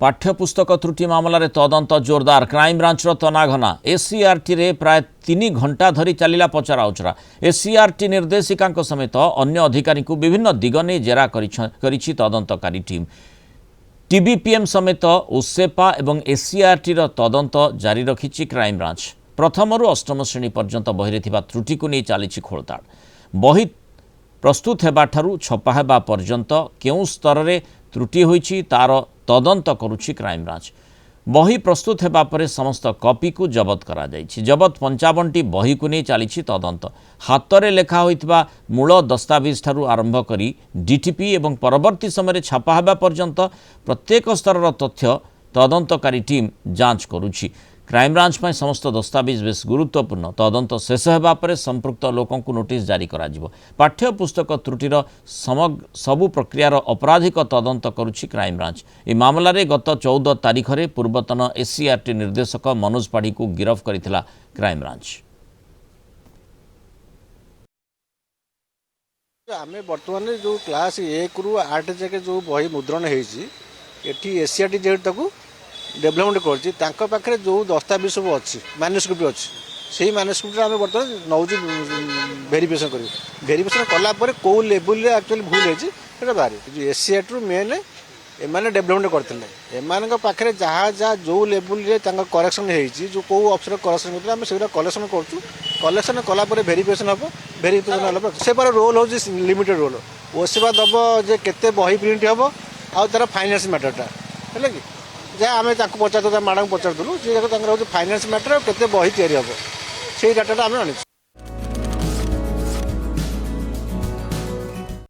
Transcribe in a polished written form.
पाठ्यपुस्तक त्रुटि मामलें तदंत जोरदार क्राइमब्रांचर तनाघना एससीआरटी रे प्राय 3 घंटा धरी चलिला पचराउचरा। एससीआरटी निर्देशिका समेत अन्य अधिकारी को विभिन्न दिग ने जेरा करिछि तदंतकारी टीम। टीबीपीएम समेत ओसेपा एवं एससीआरटी तदंत जारी रखिछि क्राइमब्रांच। प्रथमरु अष्टम श्रेणी पर्यंत बहिरे थिबा त्रुटि को नहीं चली खोलताड़। बही प्रस्तुत हेबाठारु छपा हेबा पर्यंत केउ स्तर रे त्रुटि होईछि तार तदंत करुछि क्राइमब्रांच। बही प्रस्तुत हेबा परे समस्त कॉपी को जबत करा जायछि। जबत 55टी बही को नहीं चली तदंत। हातरे लेखा होइतबा मूल दस्तावेज ठारू आरंभ करी डीटीपी एवं परवर्ती समय छापा हेबा पर्यंत प्रत्येक स्तर तथ्य तदंतकारी टीम जांच करुछि। क्राइमब्रांच में समस्त दस्तावेज बेस गुरुत्वपूर्ण। तदंत शेष होगा पर संपृक्त लोकों को नोटिस जारी करा जिवो। पाठ्यपुस्तक त्रुटिर सबु प्रक्रियार अपराधिक तदंत करुछि क्राइमब्रांच। ए मामलें गत 14 तारिख में पूर्वतन एससीआरटी निर्देशक मनोज पाढ़ी को गिरफ्त करथिला क्राइमब्रांच। आमे वर्तमान जो क्लास 1 रु 8 जाके जो बही मुद्रण होती एससीआरटी जेहू डेभलपमेंट कर जो दस्तावेज सब अच्छी मैन्युस्क्रिप्ट अच्छी से मैन्युस्क्रिप्ट आम बर्तमान नौ भेरिफिकेशन कर भेरिफिकेशन कलापर कौ लेवल एक्चुअली भूल है बाहर एससीआरटी मेन एम डेभलपमेंट करते एम जहाँ जहाँ जो लेवल करेक्शन हो कौ अफिसर करेक्शन करते आम से कलेक्शन करूँ कलेक्शन कलापर भेरिफिकेशन हम भेरिफिकेशन से रोल हो लिमिटेड रोल ओसेवा दब जे केते बही प्रिंट हम आउ तार फाइनेंस मैटरटा है कि जहाँ आम पचार मैडम पचारूँ जी फाइनेंस मैटर के बही या से डाटा आम आनी।